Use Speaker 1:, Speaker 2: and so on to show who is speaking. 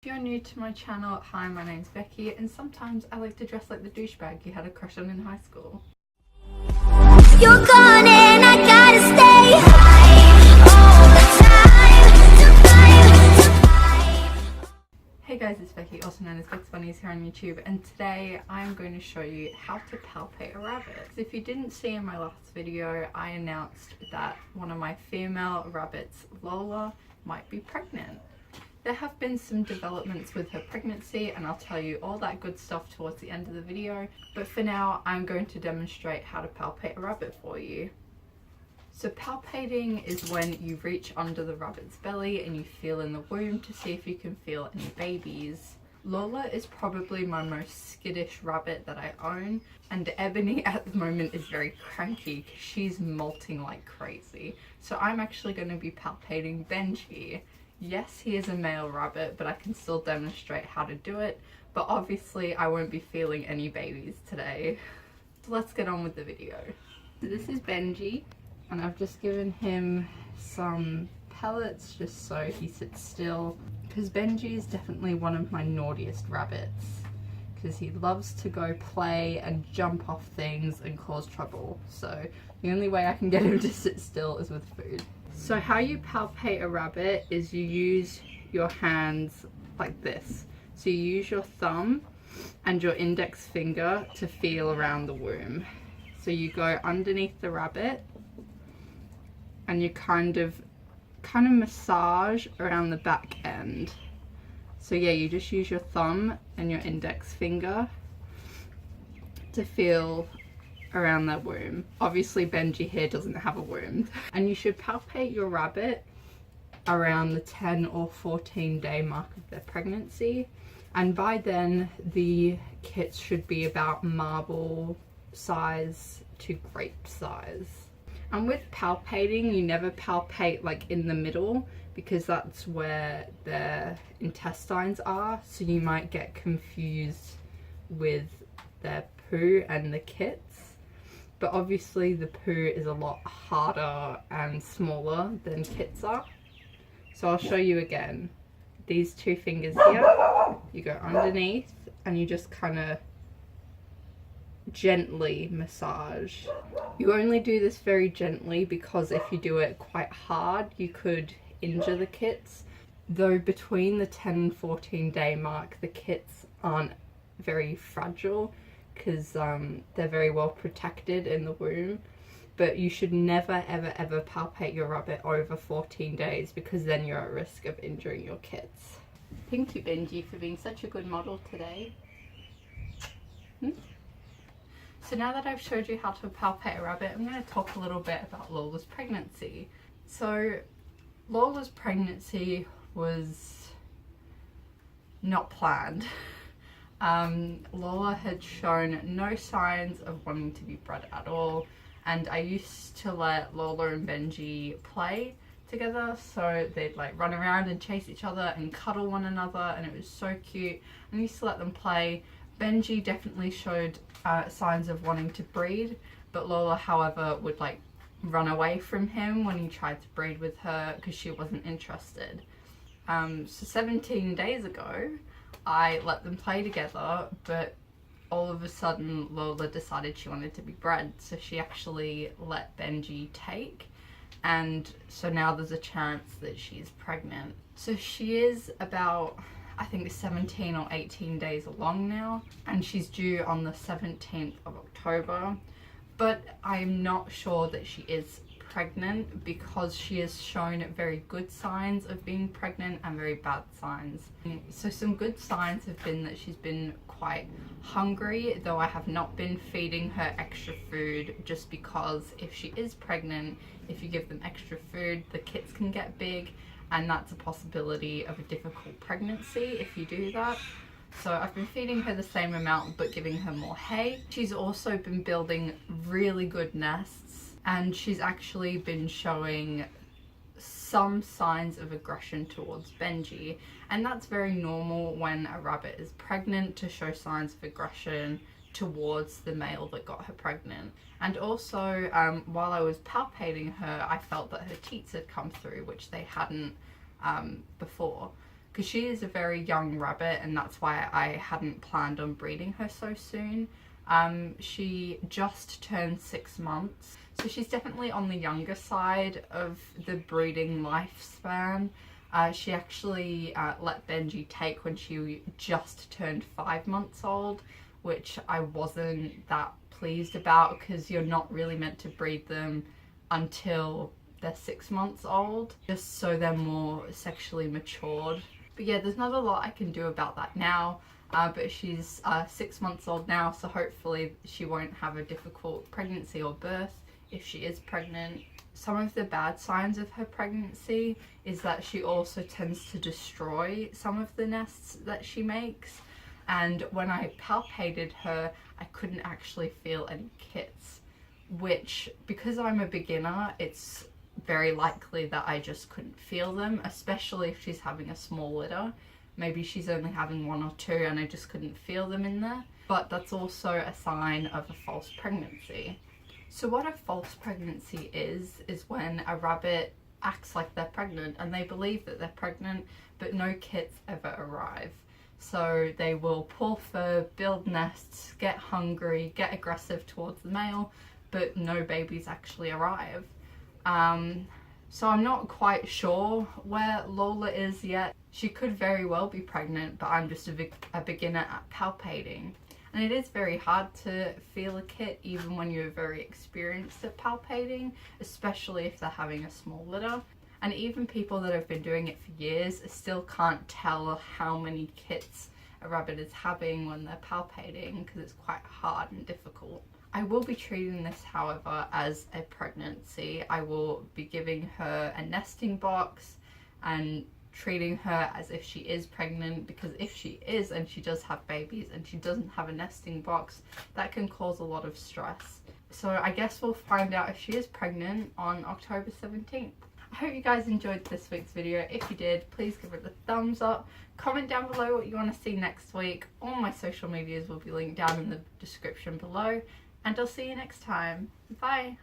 Speaker 1: If you're new to my channel, hi, my name's Becky, and sometimes I like to dress like the douchebag you had a crush on in high school.
Speaker 2: You're gone and I gotta stay high all the time.
Speaker 1: Hey guys, it's Becky, also known as Beck's Bunnies here on YouTube, and today I'm going to show you how to palpate a rabbit. If you didn't see in my last video, I announced that one of my female rabbits, Lola, might be pregnant. There have been some developments with her pregnancy, and I'll tell you all that good stuff towards the end of the video, but for now I'm going to demonstrate how to palpate a rabbit for you. So palpating is when you reach under the rabbit's belly and you feel in the womb to see if you can feel any babies. Lola is probably my most skittish rabbit that I own, and Ebony at the moment is very cranky because she's molting like crazy. So I'm actually going to be palpating Benji. Yes, he is a male rabbit, but I can still demonstrate how to do it, but obviously I won't be feeling any babies today. So let's get on with the video. So this is Benji, and I've just given him some pellets just so he sits still, because Benji is definitely one of my naughtiest rabbits, because he loves to go play and jump off things and cause trouble. So the only way I can get him to sit still is with food. So how you palpate a rabbit is you use your hands like this. So you use your thumb and your index finger to feel around the womb. So you go underneath the rabbit and you kind of massage around the back end. So yeah, you just use your thumb and your index finger to feel around that womb. Obviously Benji here doesn't have a womb. And you should palpate your rabbit around the 10 or 14 day mark of their pregnancy, and by then the kits should be about marble size to grape size. And with palpating, you never palpate like in the middle, because that's where their intestines are, so you might get confused with their poo and the kits. But obviously the poo is a lot harder and smaller than kits are. So I'll show you again. These two fingers here, you go underneath and you just kind of gently massage. You only do this very gently because if you do it quite hard, you could injure the kits. Though between the 10 and 14 day mark, the kits aren't very fragile, because they're very well protected in the womb. But you should never ever palpate your rabbit over 14 days, because then you're at risk of injuring your kits. Thank you, Benji, for being such a good model today. So now that I've showed you how to palpate a rabbit, I'm going to talk a little bit about Lola's pregnancy. So Lola's pregnancy was not planned. Lola had shown no signs of wanting to be bred at all, and I used to let Lola and Benji play together, so they'd like run around and chase each other and cuddle one another, and it was so cute. I used to let them play. Benji definitely showed signs of wanting to breed, but Lola, however, would like run away from him when he tried to breed with her because she wasn't interested. So 17 days ago I let them play together, but all of a sudden Lola decided she wanted to be bred, so she actually let Benji take, and so now there's a chance that she's pregnant. So she is about, I think, 17 or 18 days along now, and she's due on the 17th of October, but I'm not sure that she is pregnant because she has shown very good signs of being pregnant and very bad signs. So some good signs have been that she's been quite hungry, though I have not been feeding her extra food, just because if she is pregnant, if you give them extra food, the kits can get big, and that's a possibility of a difficult pregnancy if you do that. So I've been feeding her the same amount but giving her more hay. She's also been building really good nests, and she's actually been showing some signs of aggression towards Benji, and that's very normal when a rabbit is pregnant, to show signs of aggression towards the male that got her pregnant. And also while I was palpating her, I felt that her teats had come through, which they hadn't before, because she is a very young rabbit, and that's why I hadn't planned on breeding her so soon. She just turned 6 months, so she's definitely on the younger side of the breeding lifespan. She actually let Benji take when she just turned 5 months old, which I wasn't that pleased about, because you're not really meant to breed them until they're 6 months old, just so they're more sexually matured. But yeah, there's not a lot I can do about that now, but she's 6 months old now, so hopefully she won't have a difficult pregnancy or birth if she is pregnant. Some of the bad signs of her pregnancy is that she also tends to destroy some of the nests that she makes, and when I palpated her, I couldn't actually feel any kits, which, because I'm a beginner, it's very likely that I just couldn't feel them, especially if she's having a small litter. Maybe she's only having 1 or 2 and I just couldn't feel them in there. But that's also a sign of a false pregnancy. So what a false pregnancy is when a rabbit acts like they're pregnant and they believe that they're pregnant, but no kits ever arrive. So they will pull fur, build nests, get hungry, get aggressive towards the male, but no babies actually arrive. So I'm not quite sure where Lola is yet. She could very well be pregnant, but I'm just a beginner at palpating. And it is very hard to feel a kit even when you're very experienced at palpating, especially if they're having a small litter. And even people that have been doing it for years still can't tell how many kits a rabbit is having when they're palpating, because it's quite hard and difficult. I will be treating this, however, as a pregnancy. I will be giving her a nesting box and treating her as if she is pregnant, because if she is and she does have babies and she doesn't have a nesting box, that can cause a lot of stress. So I guess we'll find out if she is pregnant on October 17th. I hope you guys enjoyed this week's video. If you did, please give it a thumbs up. Comment down below what you want to see next week. All my social medias will be linked down in the description below. And I'll see you next time. Bye!